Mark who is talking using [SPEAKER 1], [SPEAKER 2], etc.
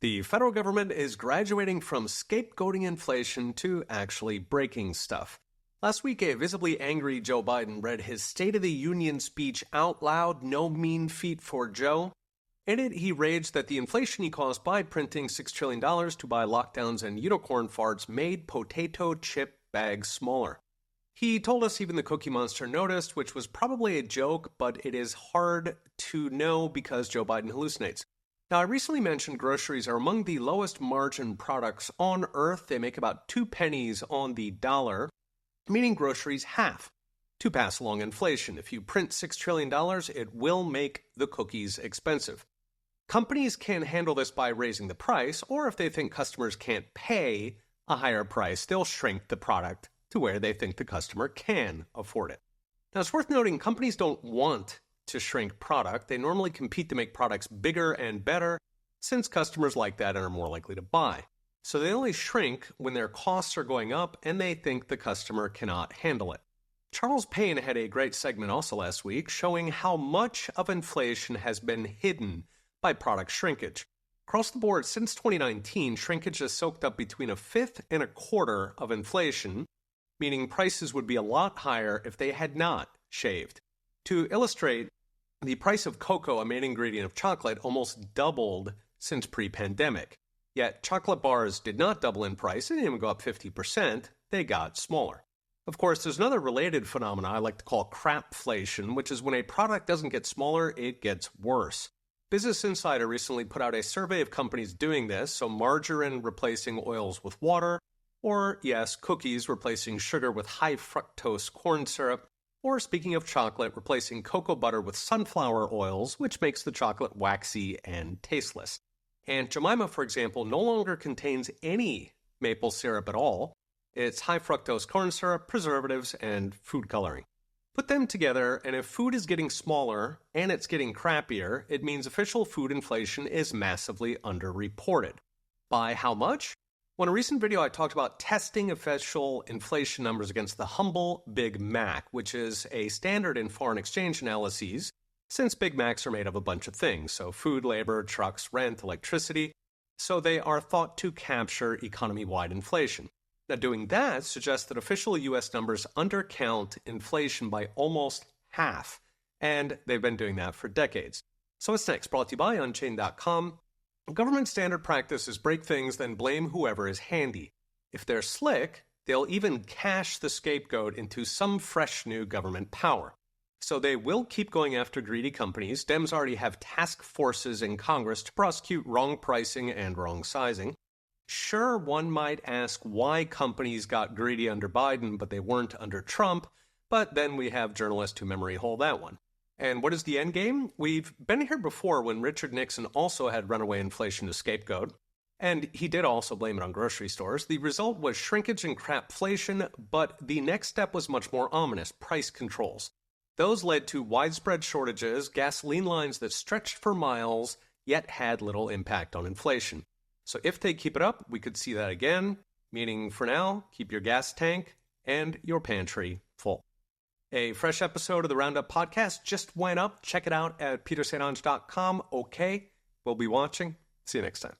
[SPEAKER 1] The federal government is graduating from scapegoating inflation to actually breaking stuff. Last week, a visibly angry Joe Biden read his State of the Union speech out loud, no mean feat for Joe. In it, he raged that the inflation he caused by printing $6 trillion to buy lockdowns and unicorn farts made potato chip bags smaller. He told us even the Cookie Monster noticed, which was probably a joke, but it is hard to know because Joe Biden hallucinates. Now, I recently mentioned groceries are among the lowest margin products on earth. They make about 2 pennies on the dollar, meaning groceries half to pass along inflation. If you print $6 trillion, it will make the cookies expensive. Companies can handle this by raising the price, or if they think customers can't pay a higher price, they'll shrink the product to where they think the customer can afford it. Now, it's worth noting companies don't want to shrink product. They normally compete to make products bigger and better, since customers like that and are more likely to buy. So they only shrink when their costs are going up and they think the customer cannot handle it. Charles Payne had a great segment also last week showing how much of inflation has been hidden by product shrinkage. Across the board, since 2019, shrinkage has soaked up between a fifth and a quarter of inflation, meaning prices would be a lot higher if they had not shaved. To illustrate, the price of cocoa, a main ingredient of chocolate, almost doubled since pre-pandemic. Yet chocolate bars did not double in price, they didn't even go up 50%, they got smaller. Of course, there's another related phenomenon I like to call crapflation, which is when a product doesn't get smaller, it gets worse. Business Insider recently put out a survey of companies doing this, so margarine replacing oils with water, or yes, cookies replacing sugar with high fructose corn syrup, or speaking of chocolate, replacing cocoa butter with sunflower oils, which makes the chocolate waxy and tasteless. Aunt Jemima, for example, no longer contains any maple syrup at all. It's high fructose corn syrup, preservatives, and food coloring. Put them together, and if food is getting smaller and it's getting crappier, it means official food inflation is massively underreported. By how much? Well, in a recent video, I talked about testing official inflation numbers against the humble Big Mac, which is a standard in foreign exchange analyses, since Big Macs are made of a bunch of things, so food, labor, trucks, rent, electricity, so they are thought to capture economy-wide inflation. Now, doing that suggests that official U.S. numbers undercount inflation by almost half, and they've been doing that for decades. So what's next? Brought to you by Unchained.com. Government standard practice is break things, then blame whoever is handy. If they're slick, they'll even cash the scapegoat into some fresh new government power. So they will keep going after greedy companies. Dems already have task forces in Congress to prosecute wrong pricing and wrong sizing. Sure, one might ask why companies got greedy under Biden, but they weren't under Trump, but then we have journalists who memory hole that one. And what is the end game? We've been here before when Richard Nixon also had runaway inflation to scapegoat, and he did also blame it on grocery stores. The result was shrinkage and crapflation, but the next step was much more ominous: price controls. Those led to widespread shortages, gasoline lines that stretched for miles, yet had little impact on inflation. So if they keep it up, we could see that again, meaning for now, keep your gas tank and your pantry full. A fresh episode of the Roundup podcast just went up. Check it out at petersange.com. Okay, we'll be watching. See you next time.